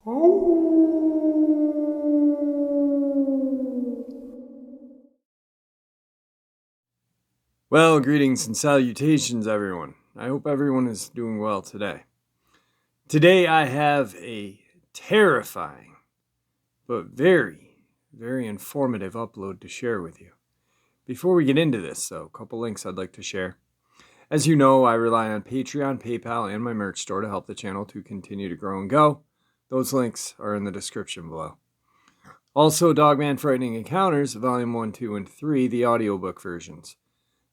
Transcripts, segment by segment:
Well, greetings and salutations, everyone. I hope everyone is doing well today. Today I have a terrifying, but very, very informative upload to share with you. Before we get into this, though, a couple links I'd like to share. As you know, I rely on Patreon, PayPal, and my merch store to help the channel to continue to grow and go. Those links are in the description below. Also, Dogman Frightening Encounters, Volume 1, 2, and 3, the audiobook versions.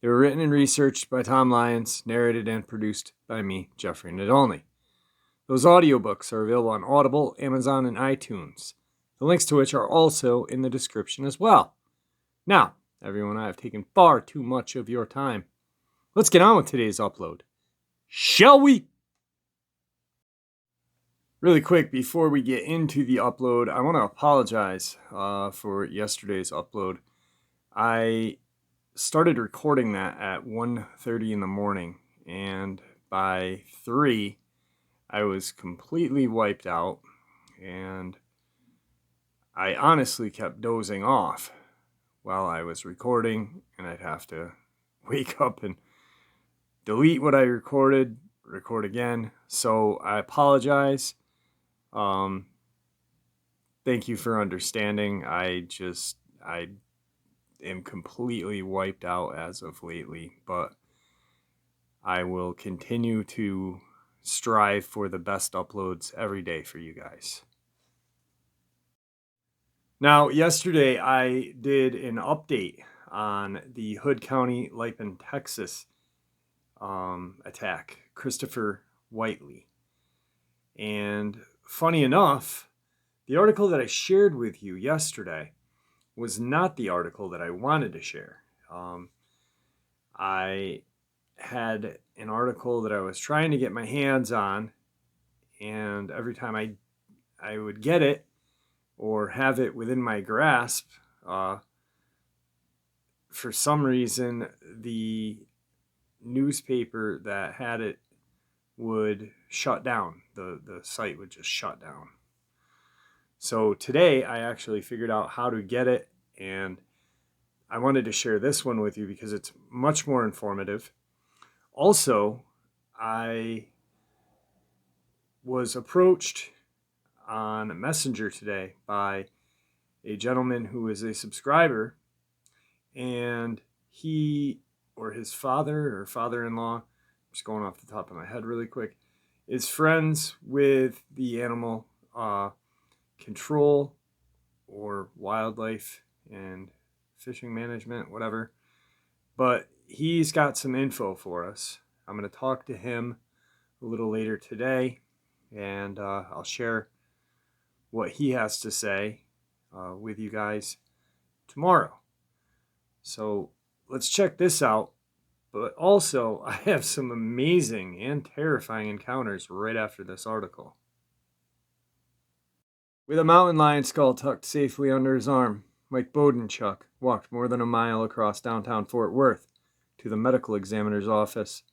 They were written and researched by Tom Lyons, narrated and produced by me, Jeffrey Nadolny. Those audiobooks are available on Audible, Amazon, and iTunes, the links to which are also in the description as well. Now, everyone, I have taken far too much of your time. Let's get on with today's upload. Shall we? Really quick, before we get into the upload, I want to apologize for yesterday's upload. I started recording that at 1:30 in the morning, and by 3 I was completely wiped out, and I honestly kept dozing off while I was recording, and I'd have to wake up and delete what I recorded, record again. So I apologize. Thank you for understanding. I am completely wiped out as of lately, but I will continue to strive for the best uploads every day for you guys. Now, yesterday I did an update on the Hood County, Lipen, Texas attack, Christopher Whiteley. And funny enough, the article that I shared with you yesterday was not the article that I wanted to share. I had an article that I was trying to get my hands on, and every time I would get it or have it within my grasp, for some reason the newspaper that had it would shut down. The site would just shut down. So today I actually figured out how to get it, and I wanted to share this one with you because it's much more informative. Also, I was approached on Messenger today by a gentleman who is a subscriber, and he or his father or father-in-law, just going off the top of my head really quick, is friends with the animal control or wildlife and fishing management, whatever. But he's got some info for us. I'm going to talk to him a little later today, and I'll share what he has to say with you guys tomorrow. So let's check this out. But also, I have some amazing and terrifying encounters right after this article. With a mountain lion skull tucked safely under his arm, Mike Bodenchuk walked more than a mile across downtown Fort Worth to the medical examiner's office.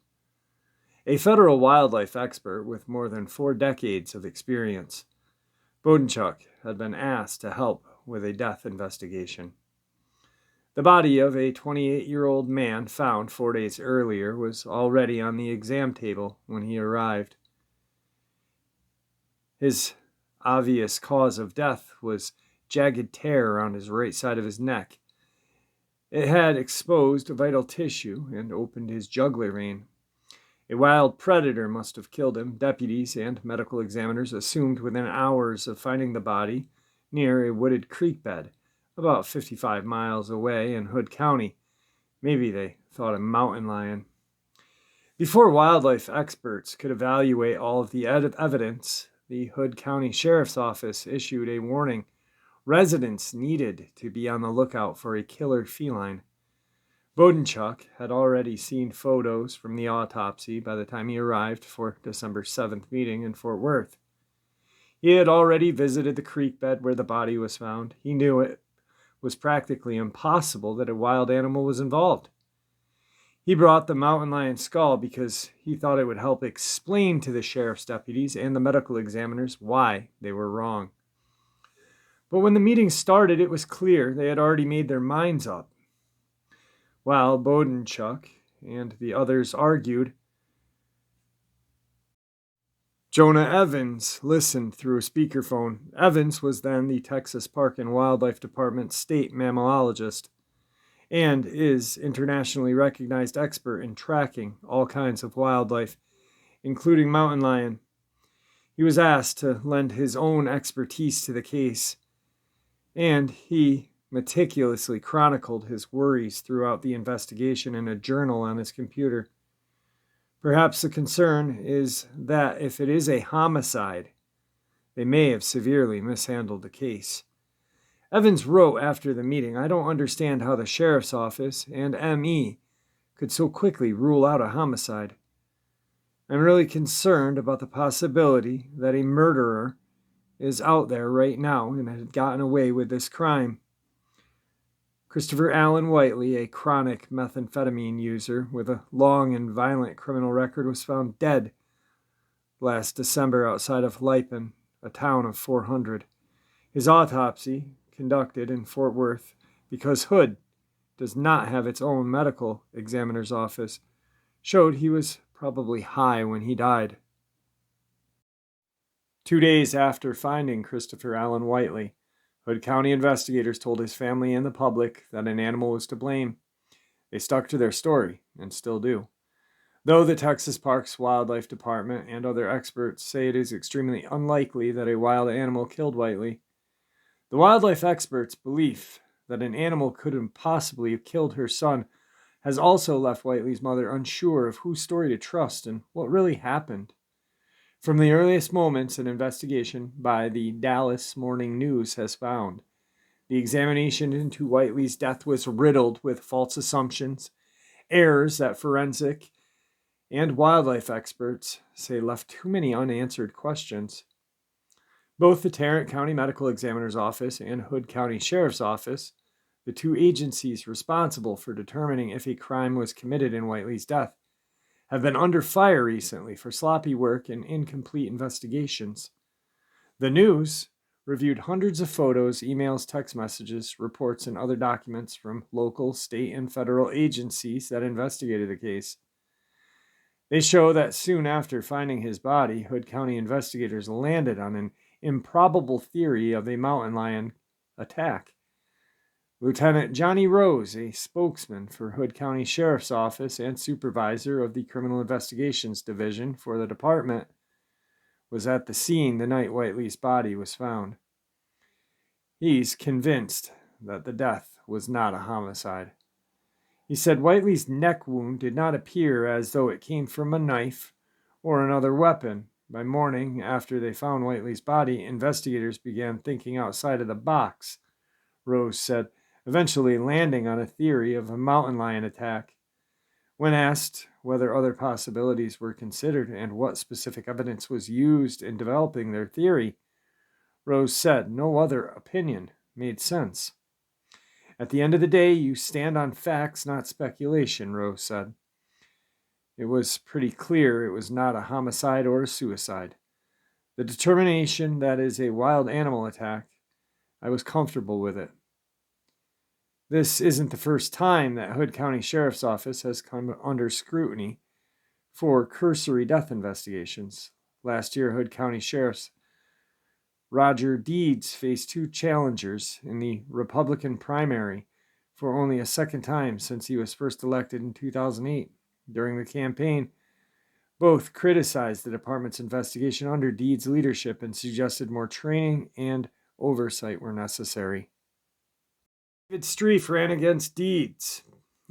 A federal wildlife expert with more than 4 decades of experience, Bodenchuk had been asked to help with a death investigation. The body of a 28-year-old man found 4 days earlier was already on the exam table when he arrived. His obvious cause of death was jagged tear around his right side of his neck. It had exposed vital tissue and opened his jugular vein. A wild predator must have killed him, deputies and medical examiners assumed within hours of finding the body near a wooded creek bed about 55 miles away in Hood County. Maybe they thought a mountain lion. Before wildlife experts could evaluate all of the evidence, the Hood County Sheriff's Office issued a warning. Residents needed to be on the lookout for a killer feline. Bodenchuk had already seen photos from the autopsy by the time he arrived for December 7th meeting in Fort Worth. He had already visited the creek bed where the body was found. He knew it was practically impossible that a wild animal was involved. He brought the mountain lion skull because he thought it would help explain to the sheriff's deputies and the medical examiners why they were wrong. But when the meeting started, it was clear they had already made their minds up. While Bodenchuk and the others argued, Jonah Evans listened through a speakerphone. Evans was then the Texas Park and Wildlife Department state mammalologist and is internationally recognized expert in tracking all kinds of wildlife, including mountain lion. He was asked to lend his own expertise to the case, and he meticulously chronicled his worries throughout the investigation in a journal on his computer. Perhaps the concern is that if it is a homicide, they may have severely mishandled the case. Evans wrote after the meeting, "I don't understand how the sheriff's office and ME could so quickly rule out a homicide. I'm really concerned about the possibility that a murderer is out there right now and had gotten away with this crime." Christopher Allen Whiteley, a chronic methamphetamine user with a long and violent criminal record, was found dead last December outside of Lipen, a town of 400. His autopsy, conducted in Fort Worth because Hood does not have its own medical examiner's office, showed he was probably high when he died. 2 days after finding Christopher Allen Whiteley, Hood County investigators told his family and the public that an animal was to blame. They stuck to their story, and still do. Though the Texas Parks Wildlife Department and other experts say it is extremely unlikely that a wild animal killed Whiteley, the wildlife experts' belief that an animal couldn't possibly have killed her son has also left Whiteley's mother unsure of whose story to trust and what really happened. From the earliest moments, an investigation by the Dallas Morning News has found the examination into Whiteley's death was riddled with false assumptions, errors that forensic and wildlife experts say left too many unanswered questions. Both the Tarrant County Medical Examiner's Office and Hood County Sheriff's Office, the two agencies responsible for determining if a crime was committed in Whiteley's death, have been under fire recently for sloppy work and incomplete investigations. The news reviewed hundreds of photos, emails, text messages, reports, and other documents from local, state, and federal agencies that investigated the case. They show that soon after finding his body, Hood County investigators landed on an improbable theory of a mountain lion attack. Lieutenant Johnny Rose, a spokesman for Hood County Sheriff's Office and supervisor of the Criminal Investigations Division for the department, was at the scene the night Whiteley's body was found. He's convinced that the death was not a homicide. He said Whiteley's neck wound did not appear as though it came from a knife or another weapon. By morning, after they found Whiteley's body, investigators began thinking outside of the box, Rose said, eventually landing on a theory of a mountain lion attack. When asked whether other possibilities were considered and what specific evidence was used in developing their theory, Rose said no other opinion made sense. "At the end of the day, you stand on facts, not speculation," Rose said. "It was pretty clear it was not a homicide or a suicide. The determination that is a wild animal attack, I was comfortable with it." This isn't the first time that Hood County Sheriff's Office has come under scrutiny for cursory death investigations. Last year, Hood County Sheriff's Roger Deeds faced two challengers in the Republican primary for only a second time since he was first elected in 2008. During the campaign, both criticized the department's investigation under Deeds' leadership and suggested more training and oversight were necessary. David Streif ran against Deeds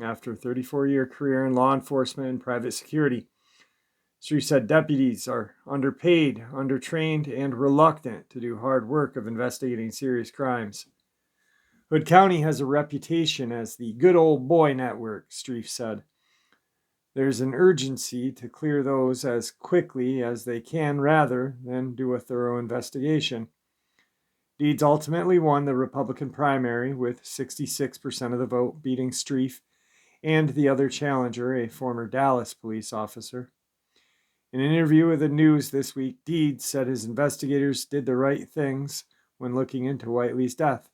after a 34-year career in law enforcement and private security. Streif said deputies are underpaid, undertrained, and reluctant to do hard work of investigating serious crimes. Hood County has a reputation as the good old boy network, Streif said. There's an urgency to clear those as quickly as they can rather than do a thorough investigation. Deeds ultimately won the Republican primary with 66% of the vote, beating Streif and the other challenger, a former Dallas police officer. In an interview with the news this week, Deeds said his investigators did the right things when looking into Whiteley's death.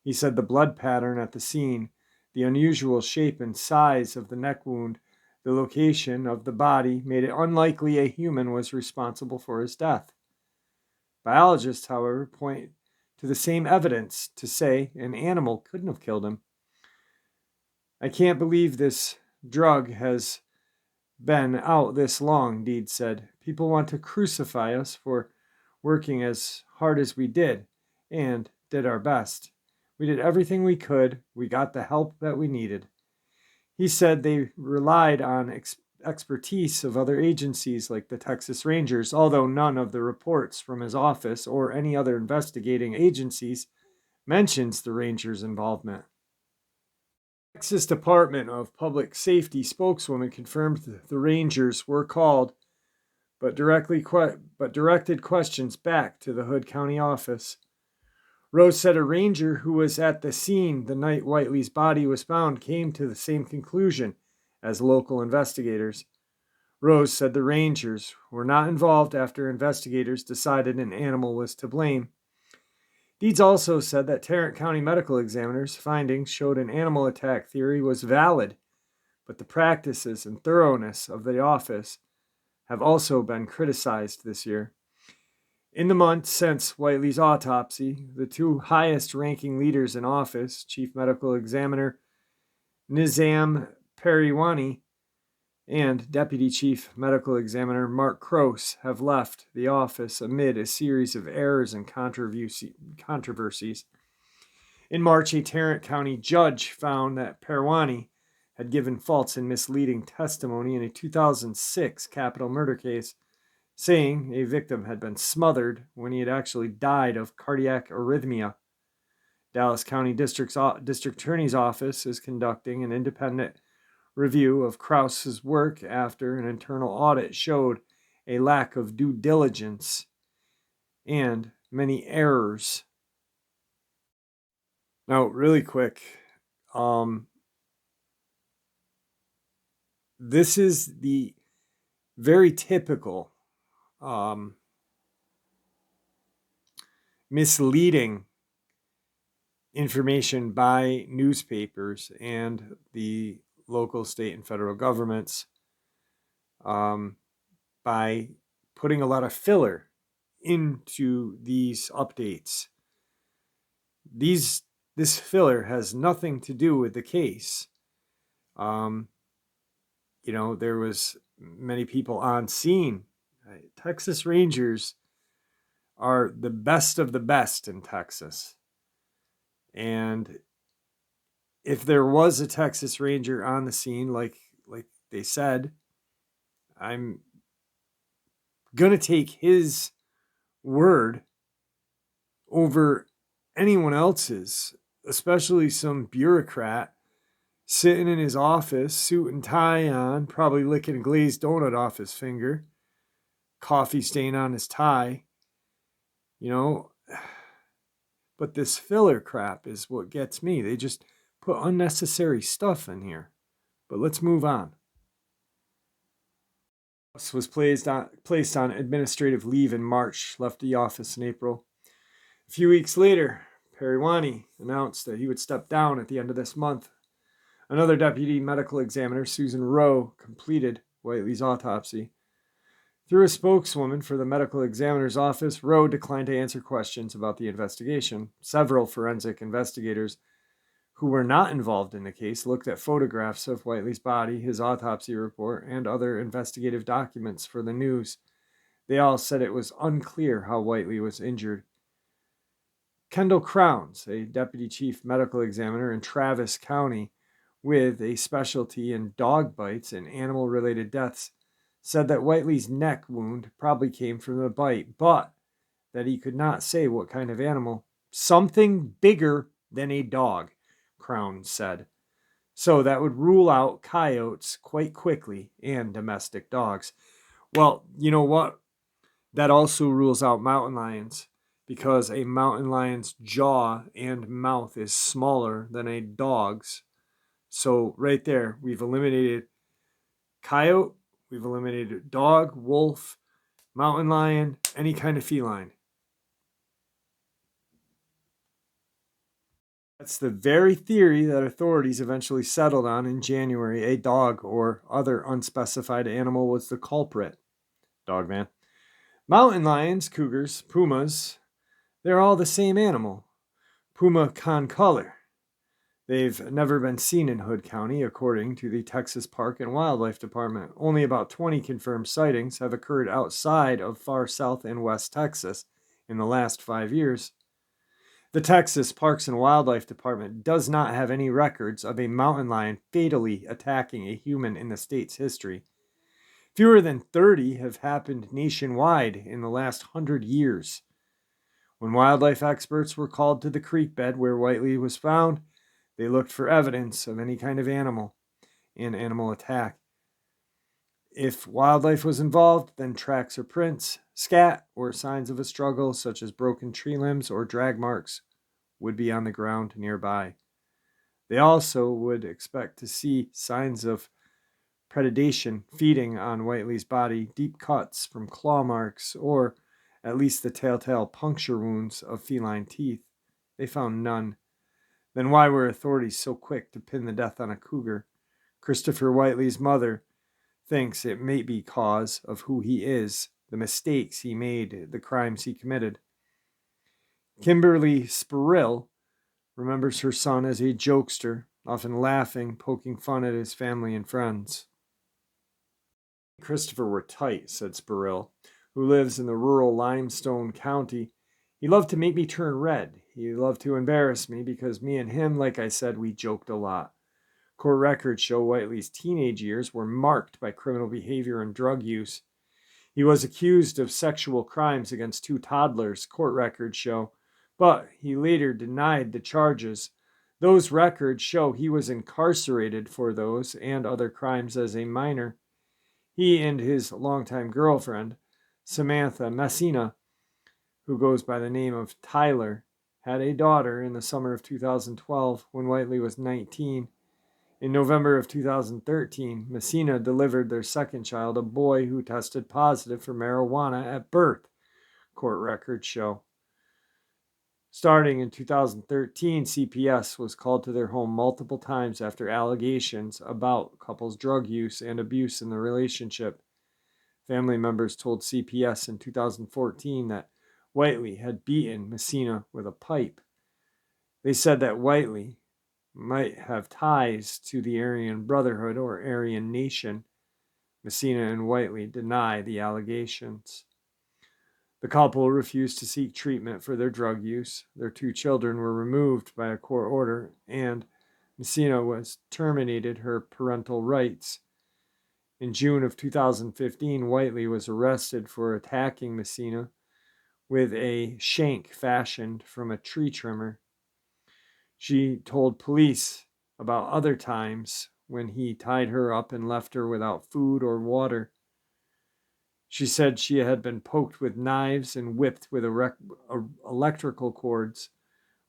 He said the blood pattern at the scene, the unusual shape and size of the neck wound, the location of the body made it unlikely a human was responsible for his death. Biologists, however, point to the same evidence to say an animal couldn't have killed him. I can't believe this drug has been out this long, Deeds said. People want to crucify us for working as hard as we did and did our best. We did everything we could. We got the help that we needed. He said they relied on expertise of other agencies like the Texas Rangers, although none of the reports from his office or any other investigating agencies mentions the Rangers' involvement. Texas Department of Public Safety spokeswoman confirmed that the Rangers were called, but directed questions back to the Hood County office. Rose said a ranger who was at the scene the night Whiteley's body was found came to the same conclusion as local investigators. Rose said the Rangers were not involved after investigators decided an animal was to blame. Deeds also said that Tarrant County medical examiner's findings showed an animal attack theory was valid, but the practices and thoroughness of the office have also been criticized this year. In the months since Whiteley's autopsy, the two highest-ranking leaders in office, Chief Medical Examiner Nizam Periwani and Deputy Chief Medical Examiner Mark Croce, have left the office amid a series of errors and controversies. In March, a Tarrant County judge found that Periwani had given false and misleading testimony in a 2006 capital murder case, saying a victim had been smothered when he had actually died of cardiac arrhythmia. Dallas County District Attorney's Office is conducting an independent review of Krause's work after an internal audit showed a lack of due diligence and many errors. Now, really quick, this is the very typical misleading information by newspapers and the local, state, and federal governments by putting a lot of filler into these updates. This filler has nothing to do with the case. There was many people on scene. Texas Rangers are the best of the best in Texas. And if there was a Texas Ranger on the scene, like they said, I'm going to take his word over anyone else's, especially some bureaucrat sitting in his office, suit and tie on, probably licking a glazed donut off his finger, coffee stain on his tie, But this filler crap is what gets me. They just put unnecessary stuff in here. But let's move on. Was placed on administrative leave in March, left the office in April. A few weeks later, Periwani announced that he would step down at the end of this month. Another deputy medical examiner, Susan Rowe, completed Whiteley's autopsy. Through a spokeswoman for the medical examiner's office, Rowe declined to answer questions about the investigation. Several forensic investigators who were not involved in the case looked at photographs of Whiteley's body, his autopsy report, and other investigative documents for the news. They all said it was unclear how Whiteley was injured. Kendall Crowns, a deputy chief medical examiner in Travis County with a specialty in dog bites and animal-related deaths, said that Whiteley's neck wound probably came from the bite, but that he could not say what kind of animal. Something bigger than a dog, Crown said. So that would rule out coyotes quite quickly and domestic dogs. Well, you know what? That also rules out mountain lions, because a mountain lion's jaw and mouth is smaller than a dog's. So right there, we've eliminated coyote, we've eliminated dog, wolf, mountain lion, any kind of feline. That's the very theory that authorities eventually settled on in January. A dog or other unspecified animal was the culprit. Dogman. Mountain lions, cougars, pumas, they're all the same animal. Puma concolor. They've never been seen in Hood County, according to the Texas Park and Wildlife Department. Only about 20 confirmed sightings have occurred outside of far south and west Texas in the last 5 years. The Texas Parks and Wildlife Department does not have any records of a mountain lion fatally attacking a human in the state's history. Fewer than 30 have happened nationwide in the last 100 years. When wildlife experts were called to the creek bed where Whiteley was found, they looked for evidence of any kind of animal and animal attack. If wildlife was involved, then tracks or prints, scat, or signs of a struggle, such as broken tree limbs or drag marks, would be on the ground nearby. They also would expect to see signs of predation feeding on Whiteley's body, deep cuts from claw marks, or at least the telltale puncture wounds of feline teeth. They found none. Then why were authorities so quick to pin the death on a cougar? Christopher Whiteley's mother thinks it may be cause of who he is, the mistakes he made, the crimes he committed. Kimberly Spurrill remembers her son as a jokester, often laughing, poking fun at his family and friends. Christopher were tight, said Spurrill, who lives in the rural Limestone County. He loved to make me turn red. He loved to embarrass me because me and him, like I said, we joked a lot. Court records show Whiteley's teenage years were marked by criminal behavior and drug use. He was accused of sexual crimes against 2 toddlers, court records show, but he later denied the charges. Those records show he was incarcerated for those and other crimes as a minor. He and his longtime girlfriend, Samantha Messina, who goes by the name of Tyler, had a daughter in the summer of 2012 when Whiteley was 19. In November of 2013, Messina delivered their second child, a boy who tested positive for marijuana at birth, court records show. Starting in 2013, CPS was called to their home multiple times after allegations about couples' drug use and abuse in the relationship. Family members told CPS in 2014 that Whiteley had beaten Messina with a pipe. They said that Whiteley might have ties to the Aryan Brotherhood or Aryan Nation. Messina and Whiteley deny the allegations. The couple refused to seek treatment for their drug use. Their 2 children were removed by a court order, and Messina was terminated her parental rights. In June of 2015, Whiteley was arrested for attacking Messina with a shank fashioned from a tree trimmer. She told police about other times when he tied her up and left her without food or water. She said she had been poked with knives and whipped with electrical cords.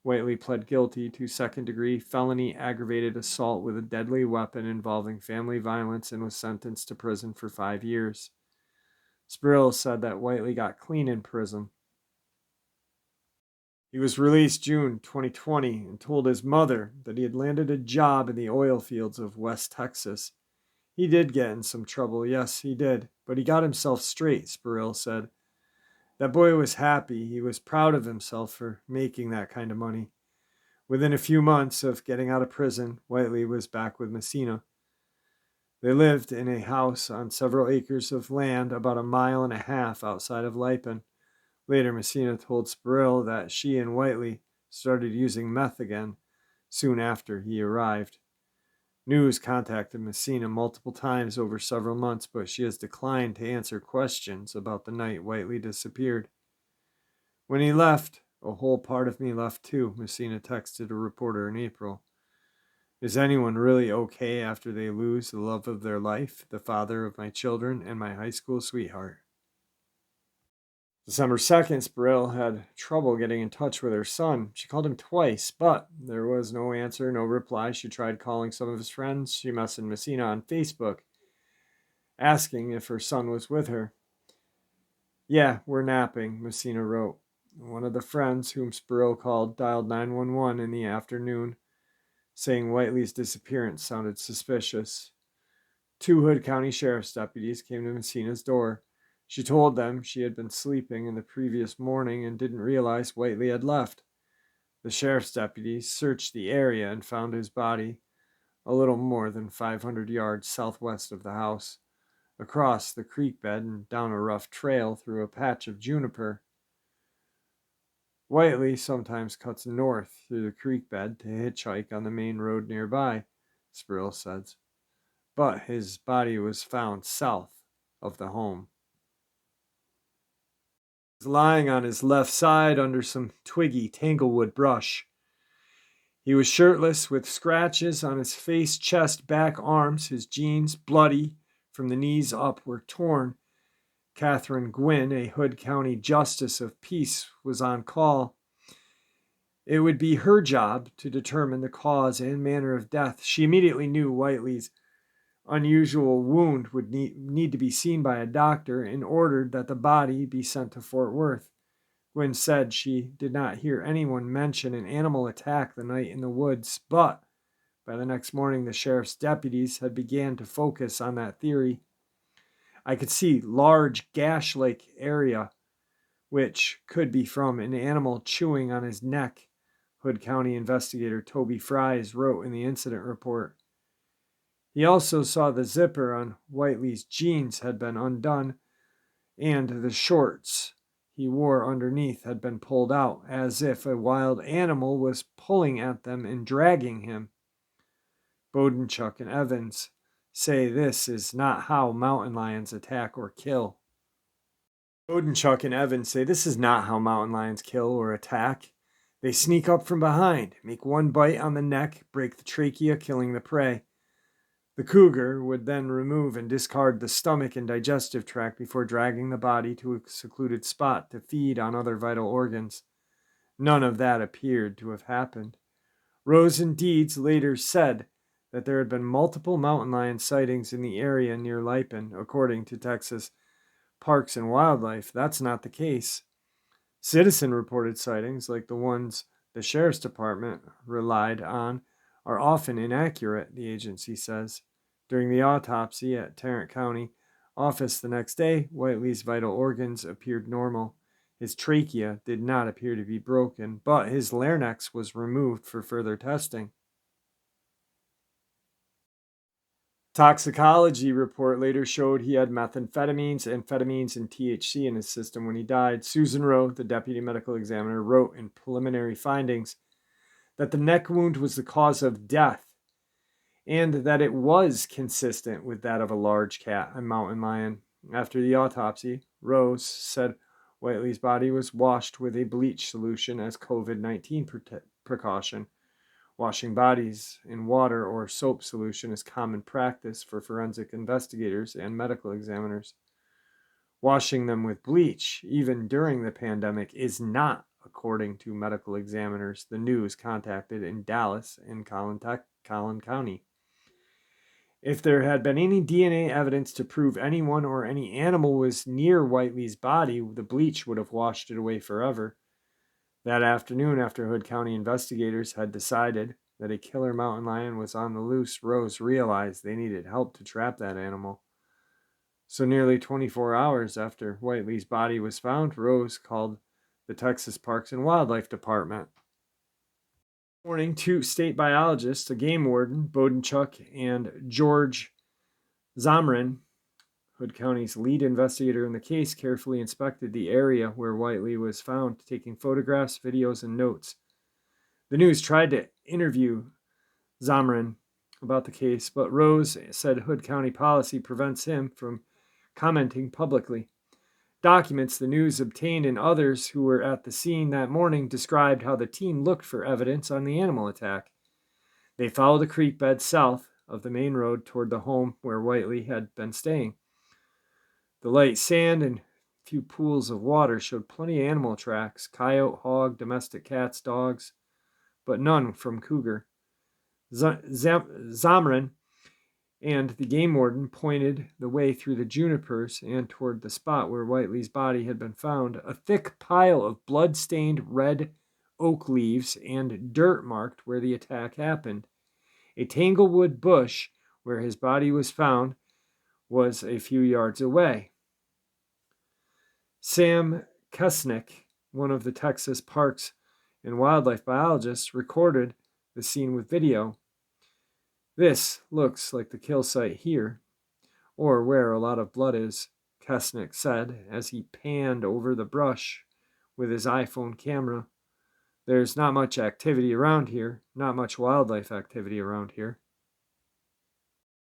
Whiteley pled guilty to second-degree felony aggravated assault with a deadly weapon involving family violence and was sentenced to prison for 5 years. Spurrill said that Whiteley got clean in prison. He was released June 2020 and told his mother that he had landed a job in the oil fields of West Texas. He did get in some trouble, yes, he did, but he got himself straight, Spurrill said. That boy was happy. He was proud of himself for making that kind of money. Within a few months of getting out of prison, Whiteley was back with Messina. They lived in a house on several acres of land about 1.5 miles outside of Lipen. Later, Messina told Spurrill that she and Whiteley started using meth again soon after he arrived. News contacted Messina multiple times over several months, but she has declined to answer questions about the night Whiteley disappeared. When he left, a whole part of me left too, Messina texted a reporter in April. Is anyone really okay after they lose the love of their life, the father of my children, and my high school sweetheart? December 2nd, Spurrill had trouble getting in touch with her son. She called him twice, but there was no answer, no reply. She tried calling some of his friends. She messaged Messina on Facebook, asking if her son was with her. Yeah, we're napping, Messina wrote. One of the friends, whom Spurrill called, dialed 911 in the afternoon, saying Whiteley's disappearance sounded suspicious. 2 Hood County Sheriff's deputies came to Messina's door. She told them she had been sleeping in the previous morning and didn't realize Whiteley had left. The sheriff's deputies searched the area and found his body a little more than 500 yards southwest of the house, across the creek bed and down a rough trail through a patch of juniper. Whiteley sometimes cuts north through the creek bed to hitchhike on the main road nearby, Spurrill says, but his body was found south of the home. He was lying on his left side under some twiggy tanglewood brush. He was shirtless with scratches on his face, chest, back, arms. His jeans, bloody from the knees up, were torn. Catherine Gwynn, a Hood County Justice of Peace, was on call. It would be her job to determine the cause and manner of death. She immediately knew Whiteley's unusual wound would need to be seen by a doctor and ordered that the body be sent to Fort Worth. Gwynn said she did not hear anyone mention an animal attack the night in the woods, but by the next morning the sheriff's deputies had began to focus on that theory. I could see large gash-like area, which could be from an animal chewing on his neck, Hood County investigator Toby Fries wrote in the incident report. He also saw the zipper on Whiteley's jeans had been undone, and the shorts he wore underneath had been pulled out, as if a wild animal was pulling at them and dragging him. Bodenchuk and Evans say this is not how mountain lions attack or kill. Bodenchuk and Evans say this is not how mountain lions kill or attack. They sneak up from behind, make one bite on the neck, break the trachea, killing the prey. The cougar would then remove and discard the stomach and digestive tract before dragging the body to a secluded spot to feed on other vital organs. None of that appeared to have happened. Rose and Deeds later said that there had been multiple mountain lion sightings in the area near Lipen, according to Texas Parks and Wildlife. That's not the case. Citizen reported sightings, like the ones the sheriff's department relied on, are often inaccurate, the agency says. During the autopsy at Tarrant County office the next day, Whiteley's vital organs appeared normal. His trachea did not appear to be broken, but his larynx was removed for further testing. Toxicology report later showed he had methamphetamines, amphetamines, and THC in his system when he died. Susan Rowe, the deputy medical examiner, wrote in preliminary findings that the neck wound was the cause of death and that it was consistent with that of a large cat, a mountain lion. After the autopsy, Rose said Whiteley's body was washed with a bleach solution as COVID-19 precaution. Washing bodies in water or soap solution is common practice for forensic investigators and medical examiners. Washing them with bleach, even during the pandemic, is not, according to medical examiners the news contacted in Dallas and Collin County. If there had been any DNA evidence to prove anyone or any animal was near Whiteley's body, the bleach would have washed it away forever. That afternoon, after Hood County investigators had decided that a killer mountain lion was on the loose, Rose realized they needed help to trap that animal. So nearly 24 hours after Whiteley's body was found, Rose called the Texas Parks and Wildlife Department. Morning, 2 state biologists, a game warden, Bodenchuk, and George Zomrin, Hood County's lead investigator in the case, carefully inspected the area where Whiteley was found, taking photographs, videos, and notes. The news tried to interview Zomrin about the case, but Rose said Hood County policy prevents him from commenting publicly. Documents the news obtained and others who were at the scene that morning described how the team looked for evidence on the animal attack. They followed the creek bed south of the main road toward the home where Whiteley had been staying. The light sand and few pools of water showed plenty of animal tracks: coyote, hog, domestic cats, dogs, but none from cougar. Zamrin and the game warden pointed the way through the junipers and toward the spot where Whiteley's body had been found, a thick pile of blood-stained red oak leaves and dirt marked where the attack happened. A tanglewood bush where his body was found was a few yards away. Sam Kesnick, one of the Texas Parks and Wildlife biologists, recorded the scene with video. This looks like the kill site here, or where a lot of blood is, Kesnick said as he panned over the brush with his iPhone camera. There's not much activity around here, not much wildlife activity around here.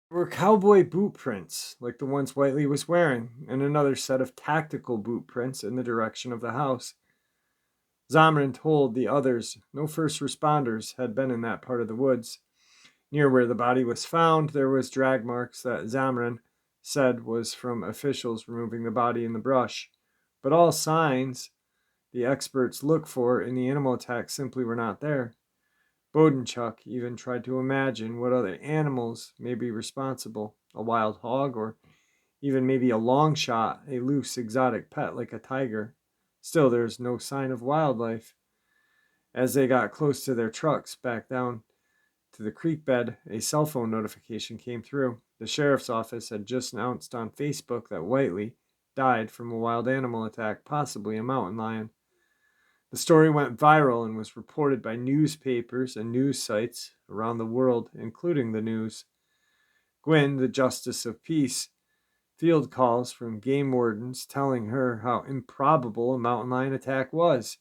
There were cowboy boot prints, like the ones Whiteley was wearing, and another set of tactical boot prints in the direction of the house. Zamrin told the others no first responders had been in that part of the woods. Near where the body was found, there was drag marks that Zamrin said was from officials removing the body in the brush. But all signs the experts look for in the animal attack simply were not there. Bodenchuk even tried to imagine what other animals may be responsible: a wild hog, or even maybe a long shot, a loose exotic pet like a tiger. Still, there's no sign of wildlife. As they got close to their trucks back down to the creek bed, a cell phone notification came through. The sheriff's office had just announced on Facebook that Whiteley died from a wild animal attack, possibly a mountain lion. The story went viral and was reported by newspapers and news sites around the world, including the news. Gwynn, the justice of peace, field calls from game wardens telling her how improbable a mountain lion attack was.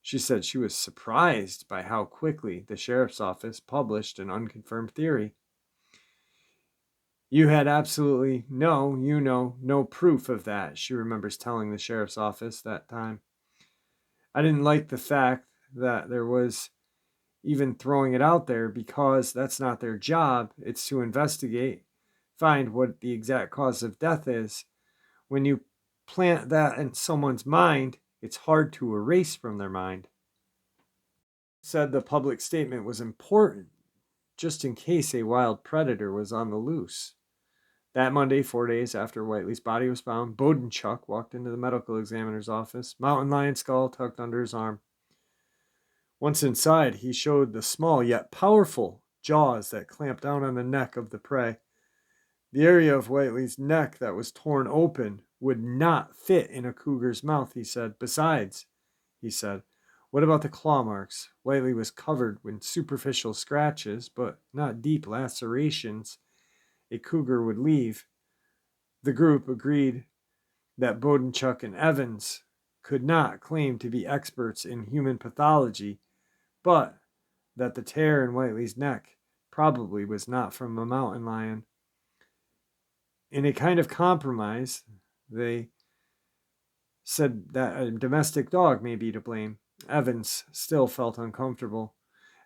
She said she was surprised by how quickly the sheriff's office published an unconfirmed theory. You had absolutely no proof of that, she remembers telling the sheriff's office that time. I didn't like the fact that there was even throwing it out there, because that's not their job. It's to investigate, find what the exact cause of death is. When you plant that in someone's mind, it's hard to erase from their mind. Said the public statement was important, just in case a wild predator was on the loose. That Monday, 4 days after Whiteley's body was found, Bodenchuk walked into the medical examiner's office, mountain lion skull tucked under his arm. Once inside, he showed the small yet powerful jaws that clamped down on the neck of the prey. The area of Whiteley's neck that was torn open would not fit in a cougar's mouth, he said. Besides, he said, what about the claw marks? Whiteley was covered with superficial scratches, but not deep lacerations a cougar would leave. The group agreed that Bodenchuk and Evans could not claim to be experts in human pathology, but that the tear in Whiteley's neck probably was not from a mountain lion. In a kind of compromise, they said that a domestic dog may be to blame. Evans still felt uncomfortable.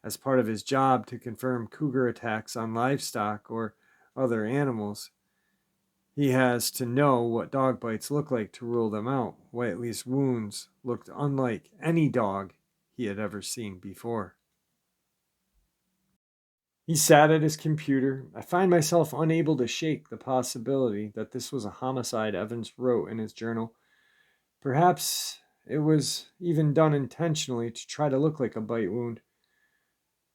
As part of his job to confirm cougar attacks on livestock or other animals, he has to know what dog bites look like to rule them out. Whiteley's wounds looked unlike any dog he had ever seen before. He sat at his computer. I find myself unable to shake the possibility that this was a homicide, Evans wrote in his journal. Perhaps it was even done intentionally to try to look like a bite wound,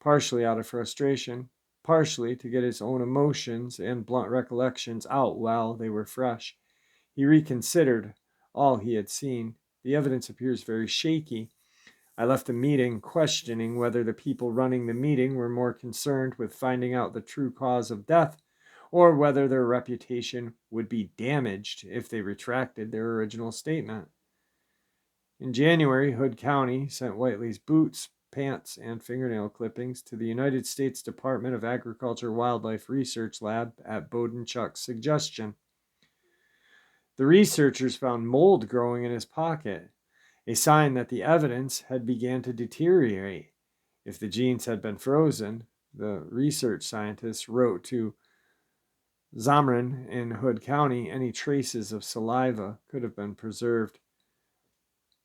partially out of frustration, partially to get his own emotions and blunt recollections out while they were fresh. He reconsidered all he had seen. The evidence appears very shaky. I left the meeting questioning whether the people running the meeting were more concerned with finding out the true cause of death, or whether their reputation would be damaged if they retracted their original statement. In January, Hood County sent Whiteley's boots, pants, and fingernail clippings to the United States Department of Agriculture Wildlife Research Lab at Bodenchuk's suggestion. The researchers found mold growing in his pocket, a sign that the evidence had begun to deteriorate. If the genes had been frozen, the research scientists wrote to Zamrin in Hood County, any traces of saliva could have been preserved.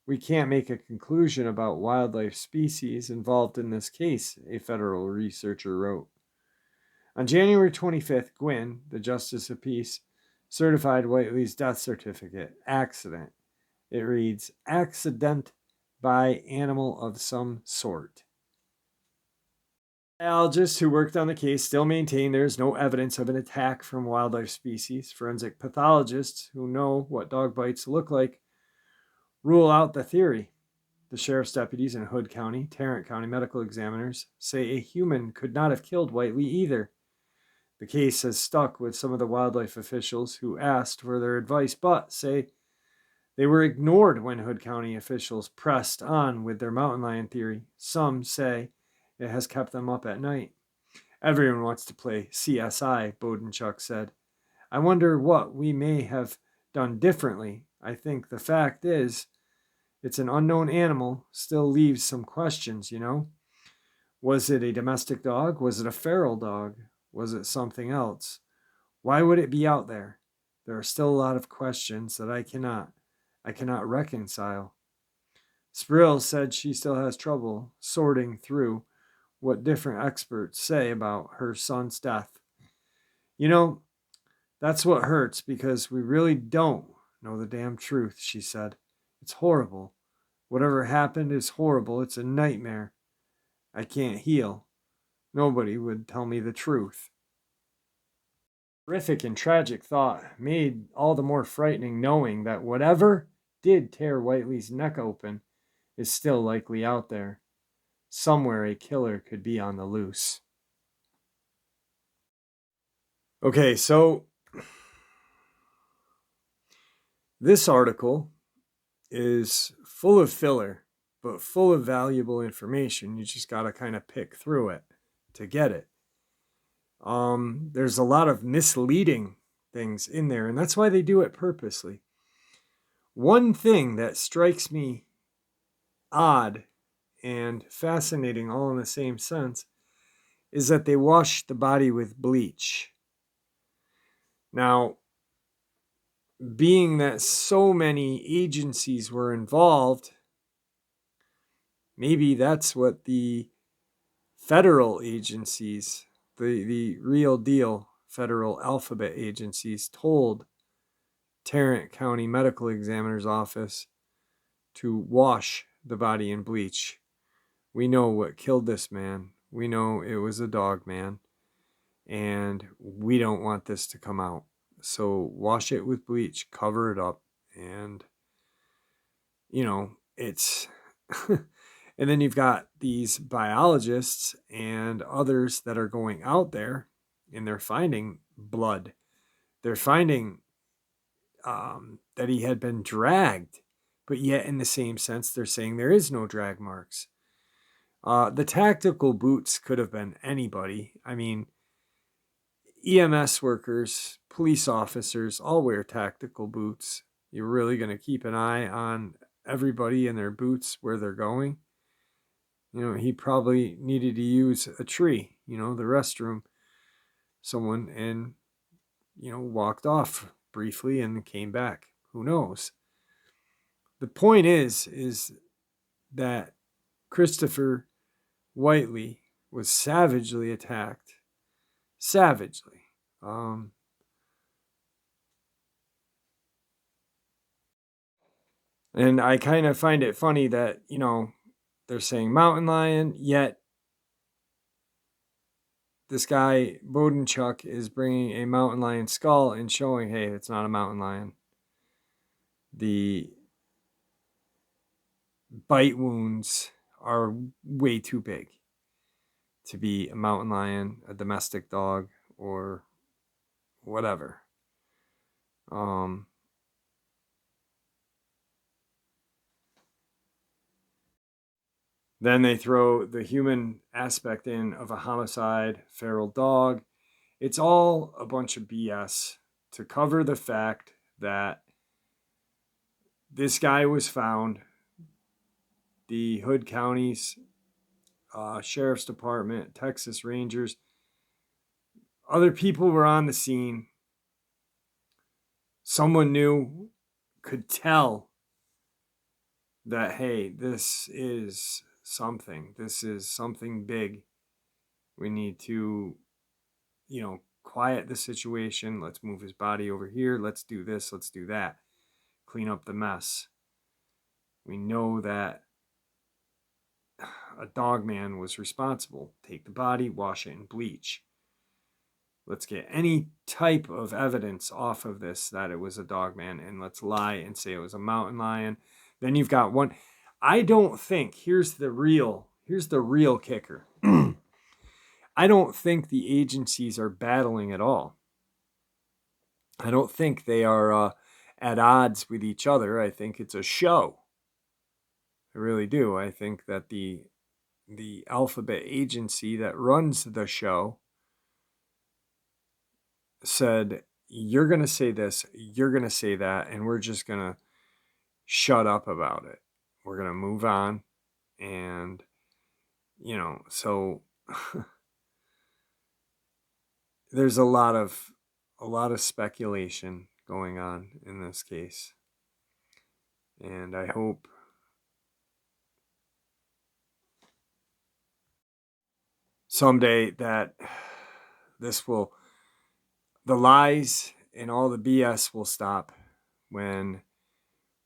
We can't make a conclusion about wildlife species involved in this case, a federal researcher wrote. On January 25th, Gwynn, the Justice of Peace, certified Whiteley's death certificate, accident. It reads, accident by animal of some sort. Biologists who worked on the case still maintain there is no evidence of an attack from wildlife species. Forensic pathologists who know what dog bites look like rule out the theory. The sheriff's deputies in Hood County, Tarrant County medical examiners say a human could not have killed Whiteley either. The case has stuck with some of the wildlife officials who asked for their advice, but say they were ignored when Hood County officials pressed on with their mountain lion theory. Some say it has kept them up at night. Everyone wants to play CSI, Bodenchuk said. I wonder what we may have done differently. I think the fact is, it's an unknown animal, still leaves some questions, you know? Was it a domestic dog? Was it a feral dog? Was it something else? Why would it be out there? There are still a lot of questions that I cannot reconcile. Sprill said she still has trouble sorting through what different experts say about her son's death. You know, that's what hurts because we really don't know the damn truth, she said. It's horrible. Whatever happened is horrible. It's a nightmare. I can't heal. Nobody would tell me the truth. Horrific and tragic thought made all the more frightening knowing that whatever did tear Whiteley's neck open is still likely out there. Somewhere a killer could be on the loose. Okay, so this article is full of filler, but full of valuable information. You just got to kind of pick through it to get it. There's a lot of misleading things in there, and that's why they do it purposely. One thing that strikes me odd and fascinating all in the same sense is that they wash the body with bleach. Now, being that so many agencies were involved, maybe that's what the federal agencies, the real deal federal alphabet agencies, told Tarrant County Medical Examiner's Office to wash the body in bleach. We know what killed this man. We know it was a Dogman, and we don't want this to come out. So wash it with bleach, cover it up, and, you know, it's... And then you've got these biologists and others that are going out there, and they're finding blood. They're finding that he had been dragged, but yet in the same sense, they're saying there is no drag marks. The tactical boots could have been anybody. I mean, EMS workers, police officers all wear tactical boots. You're really going to keep an eye on everybody in their boots where they're going. You know, he probably needed to use a tree, the restroom. Someone and, walked off briefly and came back. Who knows? The point is that Christopher Whiteley was savagely attacked. Savagely. And I kind of find it funny that, they're saying mountain lion, yet this guy, Bodenchuk, is bringing a mountain lion skull and showing, hey, it's not a mountain lion. The bite wounds are way too big to be a mountain lion, a domestic dog, or whatever. Then they throw the human aspect in of a homicide, feral dog. It's all a bunch of BS to cover the fact that this guy was found. The Hood County's Sheriff's Department, Texas Rangers, other people were on the scene. someone new could tell that, hey, this is something big. We need to, quiet the situation. Let's move his body over here. Let's do this. Let's do that. Clean up the mess. We know that a dogman was responsible. Take the body, wash it in bleach. Let's get any type of evidence off of this that it was a dogman, and let's lie and say it was a mountain lion. Then you've got one. I don't think, here's the real kicker. I don't think the agencies are battling at all. I don't think they are at odds with each other. I think it's a show. I really do. I think that the alphabet agency that runs the show said, you're going to say this, you're going to say that, and we're just going to shut up about it. We're going to move on. And, so there's a lot of speculation going on in this case. And I hope someday that the lies and all the BS will stop when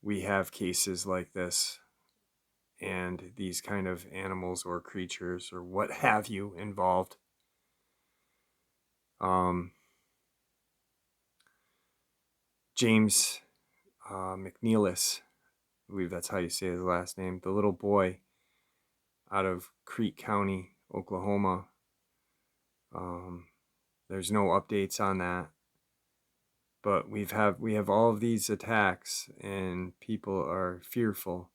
we have cases like this and these kind of animals or creatures or what have you involved. James McNeilis, I believe that's how you say his last name, the little boy out of Creek County, Oklahoma. There's no updates on that, but we have all of these attacks and people are fearful.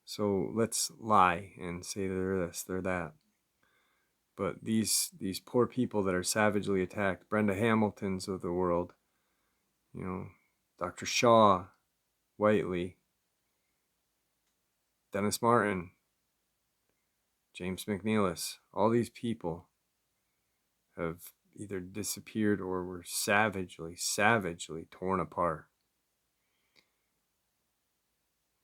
So let's lie and say they're this, they're that. But these poor people that are savagely attacked, Brenda Hamiltons of the world, Dr. Shaw, Whiteley, Dennis Martin, James McNeilis, all these people have either disappeared or were savagely torn apart.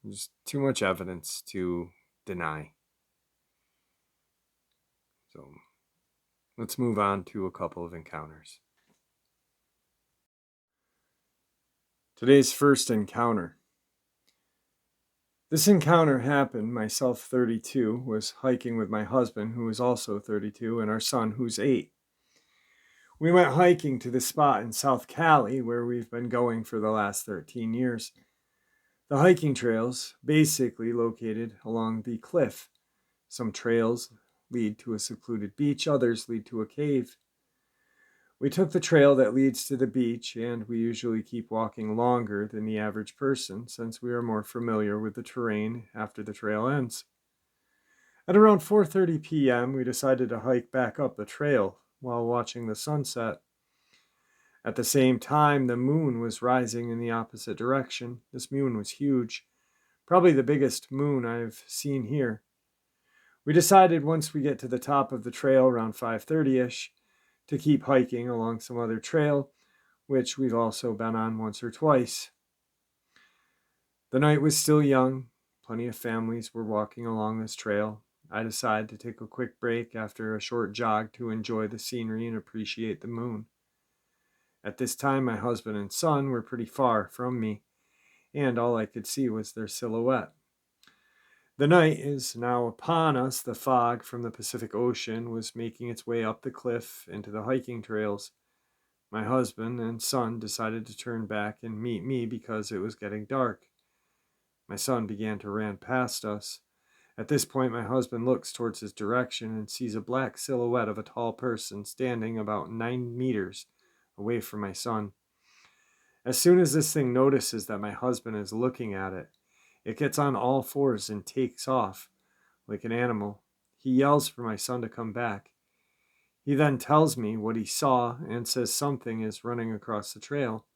There's too much evidence to deny. So let's move on to a couple of encounters. Today's first encounter. This encounter happened, myself 32, was hiking with my husband, who is also 32, and our son, who's 8. We went hiking to the spot in South Cali where we've been going for the last 13 years. The hiking trails basically located along the cliff. Some trails lead to a secluded beach, others lead to a cave. We took the trail that leads to the beach, and we usually keep walking longer than the average person since we are more familiar with the terrain after the trail ends. At around 4:30 p.m., we decided to hike back up the trail while watching the sunset. At the same time, the moon was rising in the opposite direction. This moon was huge, probably the biggest moon I've seen here. We decided once we get to the top of the trail around 5:30ish to keep hiking along some other trail, which we've also been on once or twice. The night was still young. Plenty of families were walking along this trail. I decided to take a quick break after a short jog to enjoy the scenery and appreciate the moon. At this time, my husband and son were pretty far from me, and all I could see was their silhouette. The night is now upon us. The fog from the Pacific Ocean was making its way up the cliff into the hiking trails. My husband and son decided to turn back and meet me because it was getting dark. My son began to run past us. At this point, my husband looks towards his direction and sees a black silhouette of a tall person standing about 9 meters away from my son. As soon as this thing notices that my husband is looking at it, it gets on all fours and takes off like an animal. He yells for my son to come back. He then tells me what he saw and says something is running across the trail.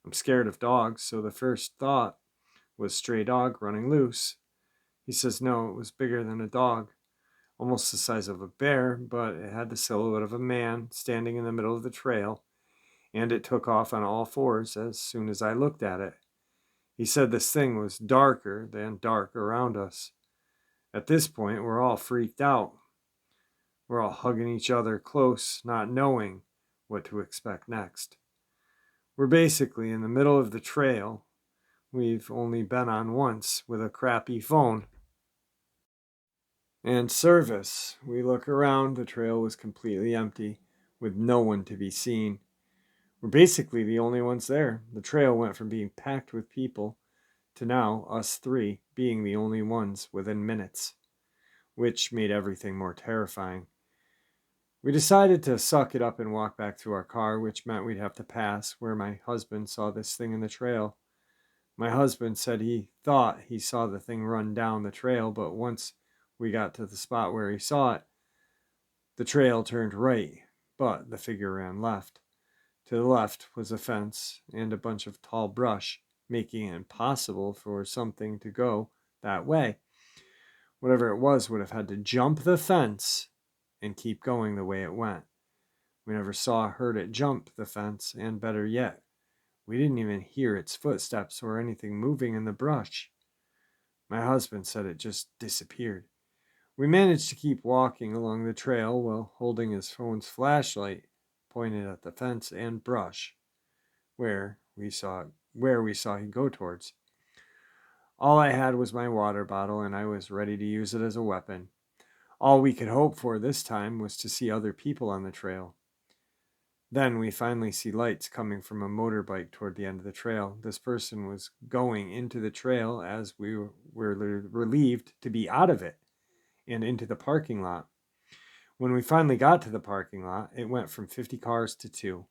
I'm scared of dogs, so the first thought was stray dog running loose. He says no, it was bigger than a dog, almost the size of a bear, but it had the silhouette of a man standing in the middle of the trail, and it took off on all fours as soon as I looked at it. He said this thing was darker than dark around us. At this point, we're all freaked out. We're all hugging each other close, not knowing what to expect next. We're basically in the middle of the trail we've only been on once with a crappy phone and service. We look around, the trail was completely empty, with no one to be seen. We're basically the only ones there. The trail went from being packed with people to now us three being the only ones within minutes, which made everything more terrifying. We decided to suck it up and walk back to our car, which meant we'd have to pass where my husband saw this thing in the trail. My husband said he thought he saw the thing run down the trail, but once we got to the spot where he saw it, the trail turned right, but the figure ran left. To the left was a fence and a bunch of tall brush, making it impossible for something to go that way. Whatever it was would have had to jump the fence and keep going the way it went. We never saw or heard it jump the fence, and better yet, we didn't even hear its footsteps or anything moving in the brush. My husband said it just disappeared. We managed to keep walking along the trail while holding his phone's flashlight pointed at the fence and brush where we saw he'd go towards. All I had was my water bottle, and I was ready to use it as a weapon. All we could hope for this time was to see other people on the trail. Then we finally see lights coming from a motorbike toward the end of the trail. This person was going into the trail as we were relieved to be out of it and into the parking lot. When we finally got to the parking lot, it went from 50 cars to 2.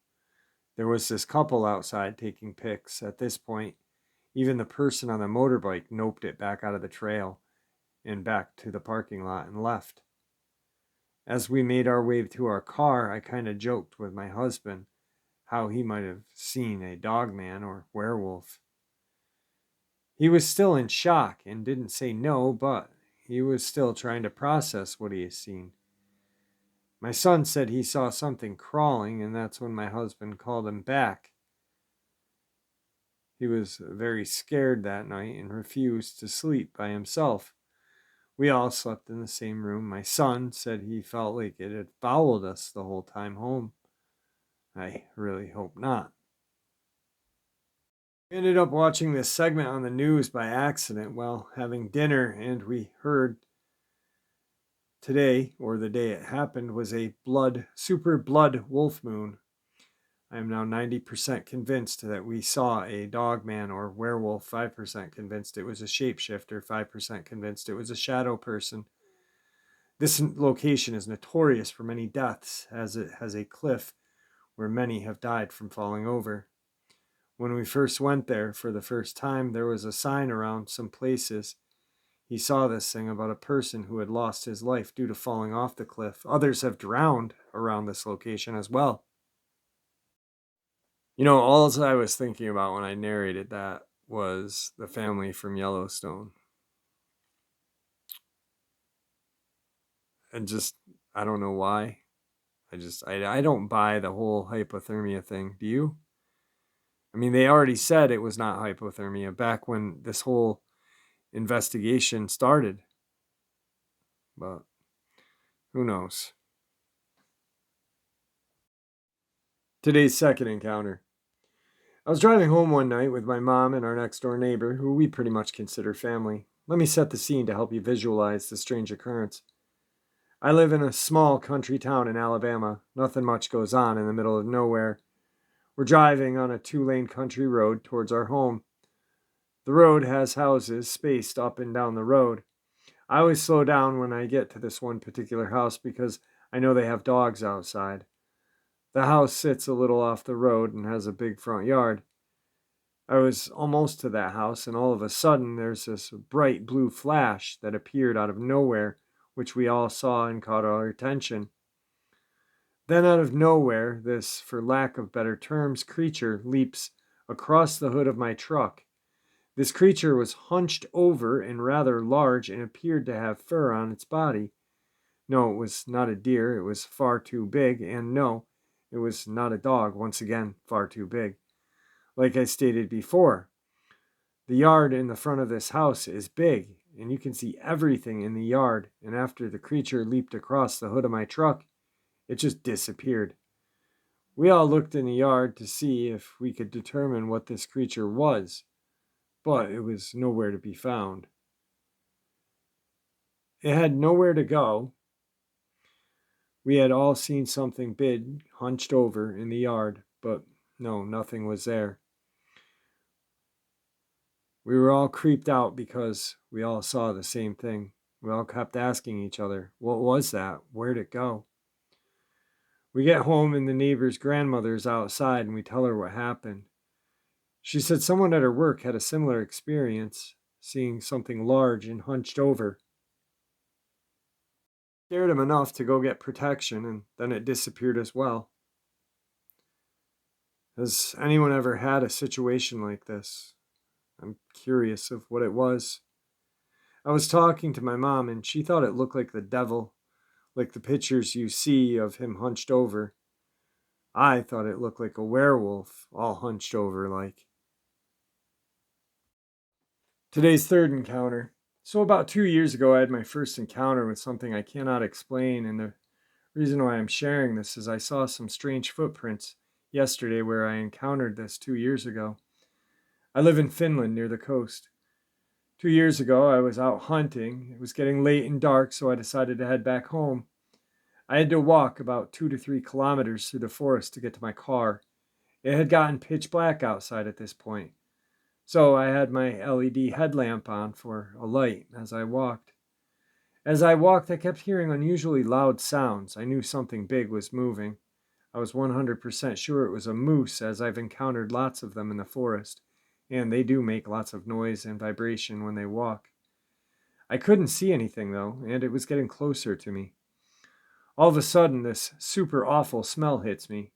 There was this couple outside taking pics. At this point, even the person on the motorbike noped it back out of the trail and back to the parking lot and left. As we made our way to our car, I kind of joked with my husband how he might have seen a dogman or werewolf. He was still in shock and didn't say no, but he was still trying to process what he had seen. My son said he saw something crawling, and that's when my husband called him back. He was very scared that night and refused to sleep by himself. We all slept in the same room. My son said he felt like it had followed us the whole time home. I really hope not. We ended up watching this segment on the news by accident while having dinner, and we heard today, or the day it happened, was a super blood wolf moon. I am now 90% convinced that we saw a dogman or werewolf, 5% convinced it was a shapeshifter, 5% convinced it was a shadow person. This location is notorious for many deaths, as it has a cliff where many have died from falling over. When we first went there for the first time, there was a sign around some places. He saw this thing about a person who had lost his life due to falling off the cliff. Others have drowned around this location as well. You know, all I was thinking about when I narrated that was the family from Yellowstone. And just, I don't know why. I don't buy the whole hypothermia thing. Do you? I mean, they already said it was not hypothermia back when this whole investigation started. But who knows? Today's second encounter. I was driving home one night with my mom and our next door neighbor, who we pretty much consider family. Let me set the scene to help you visualize the strange occurrence. I live in a small country town in Alabama. Nothing much goes on in the middle of nowhere. We're driving on a 2-lane country road towards our home. The road has houses spaced up and down the road. I always slow down when I get to this one particular house because I know they have dogs outside. The house sits a little off the road and has a big front yard. I was almost to that house, and all of a sudden there's this bright blue flash that appeared out of nowhere, which we all saw and caught our attention. Then out of nowhere, this, for lack of better terms, creature leaps across the hood of my truck. This creature was hunched over and rather large and appeared to have fur on its body. No, it was not a deer. It was far too big, and no, It was not a dog, once again, far too big. Like I stated before, the yard in the front of this house is big, and you can see everything in the yard, and after the creature leaped across the hood of my truck, it just disappeared. We all looked in the yard to see if we could determine what this creature was, but it was nowhere to be found. It had nowhere to go. We had all seen something big hunched over in the yard, but no, nothing was there. We were all creeped out because we all saw the same thing. We all kept asking each other, what was that? Where'd it go? We get home and the neighbor's grandmother's outside and we tell her what happened. She said someone at her work had a similar experience, seeing something large and hunched over. Scared him enough to go get protection, and then it disappeared as well. Has anyone ever had a situation like this? I'm curious of what it was. I was talking to my mom, and she thought it looked like the devil, like the pictures you see of him hunched over. I thought it looked like a werewolf, all hunched over like. Today's third encounter. So about 2 years ago, I had my first encounter with something I cannot explain, and the reason why I'm sharing this is I saw some strange footprints yesterday where I encountered this 2 years ago. I live in Finland near the coast. 2 years ago, I was out hunting. It was getting late and dark, so I decided to head back home. I had to walk about 2 to 3 kilometers through the forest to get to my car. It had gotten pitch black outside at this point, so I had my LED headlamp on for a light as I walked. As I walked, I kept hearing unusually loud sounds. I knew something big was moving. I was 100% sure it was a moose, as I've encountered lots of them in the forest, and they do make lots of noise and vibration when they walk. I couldn't see anything, though, and it was getting closer to me. All of a sudden, this super awful smell hits me.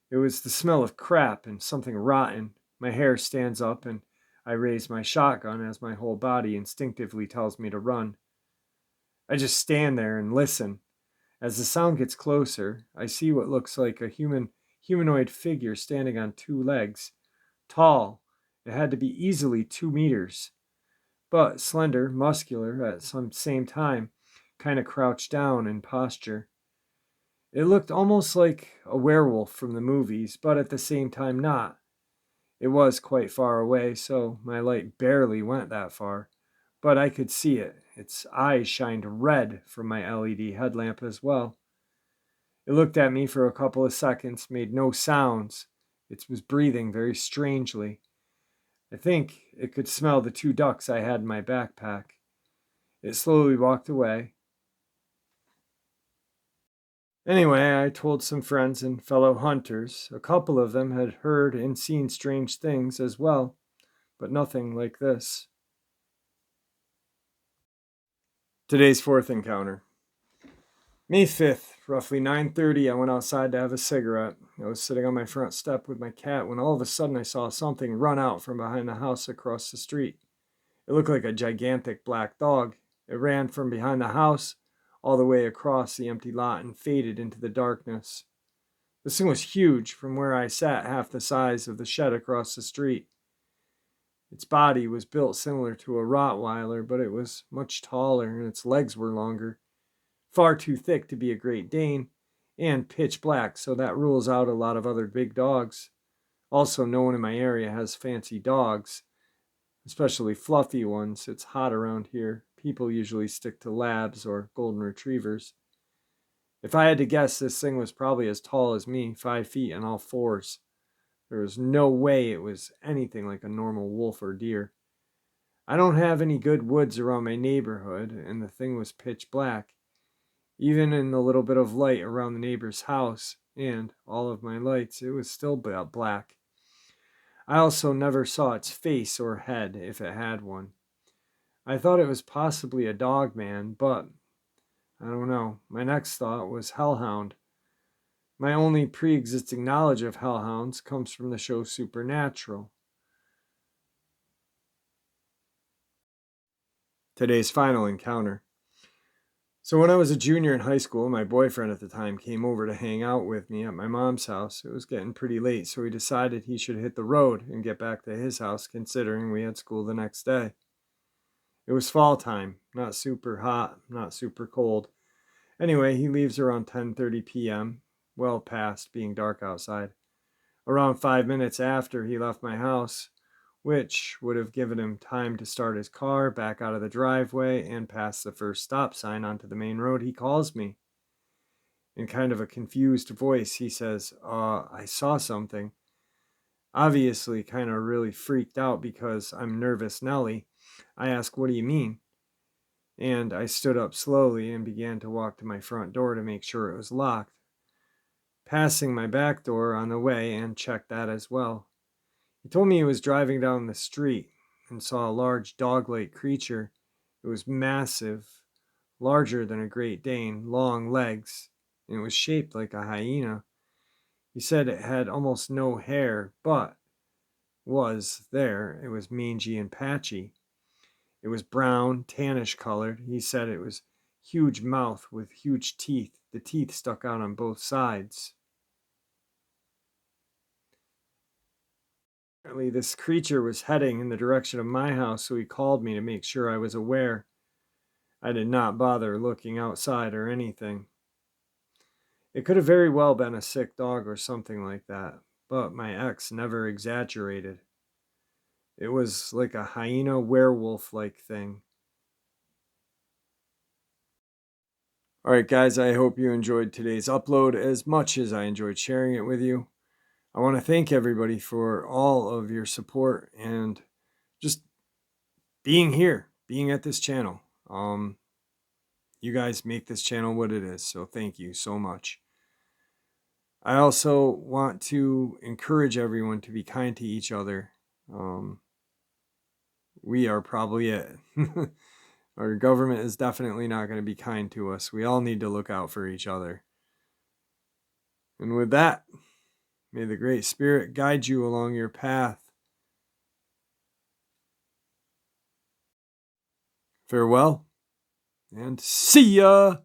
It was the smell of crap and something rotten. My hair stands up, and I raise my shotgun as my whole body instinctively tells me to run. I just stand there and listen. As the sound gets closer, I see what looks like a humanoid figure standing on 2 legs. Tall. It had to be easily 2 meters. But slender, muscular at some same time, kind of crouched down in posture. It looked almost like a werewolf from the movies, but at the same time not. It was quite far away, so my light barely went that far. But I could see it. Its eyes shined red from my LED headlamp as well. It looked at me for a couple of seconds, made no sounds. It was breathing very strangely. I think it could smell the 2 ducks I had in my backpack. It slowly walked away. Anyway, I told some friends and fellow hunters. A couple of them had heard and seen strange things as well, but nothing like this. Today's fourth encounter. May 5th, roughly 9:30, I went outside to have a cigarette. I was sitting on my front step with my cat when all of a sudden I saw something run out from behind the house across the street. It looked like a gigantic black dog. It ran from behind the house all the way across the empty lot and faded into the darkness. This thing was huge, from where I sat, half the size of the shed across the street. Its body was built similar to a Rottweiler, but it was much taller and its legs were longer. Far too thick to be a Great Dane, and pitch black, so that rules out a lot of other big dogs. Also, no one in my area has fancy dogs, especially fluffy ones. It's hot around here. People usually stick to labs or golden retrievers. If I had to guess, this thing was probably as tall as me, 5 feet on all fours. There was no way it was anything like a normal wolf or deer. I don't have any good woods around my neighborhood, and the thing was pitch black. Even in the little bit of light around the neighbor's house, and all of my lights, it was still black. I also never saw its face or head, if it had one. I thought it was possibly a Dogman, but I don't know. My next thought was hellhound. My only pre-existing knowledge of hellhounds comes from the show Supernatural. Today's final encounter. So when I was a junior in high school, my boyfriend at the time came over to hang out with me at my mom's house. It was getting pretty late, so we decided he should hit the road and get back to his house, considering we had school the next day. It was fall time, not super hot, not super cold. Anyway, he leaves around 10:30 p.m., well past being dark outside. Around 5 minutes after he left my house, which would have given him time to start his car, back out of the driveway, and pass the first stop sign onto the main road, he calls me. In kind of a confused voice, he says, I saw something. Obviously, kind of really freaked out because I'm nervous Nelly. I ask, what do you mean? And I stood up slowly and began to walk to my front door to make sure it was locked, passing my back door on the way, and checked that as well. He told me he was driving down the street and saw a large dog-like creature. It was massive, larger than a Great Dane, long legs, and it was shaped like a hyena. He said it had almost no hair, but was there. It was mangy and patchy. It was brown, tannish colored. He said it was huge mouth with huge teeth. The teeth stuck out on both sides. Apparently, this creature was heading in the direction of my house, so he called me to make sure I was aware. I did not bother looking outside or anything. It could have very well been a sick dog or something like that, but my ex never exaggerated. It was like a hyena werewolf-like thing. Alright guys, I hope you enjoyed today's upload as much as I enjoyed sharing it with you. I want to thank everybody for all of your support and just being here, being at this channel. You guys make this channel what it is, so thank you so much. I also want to encourage everyone to be kind to each other. We are probably it. Our government is definitely not going to be kind to us. We all need to look out for each other. And with that, may the Great Spirit guide you along your path. Farewell, and see ya!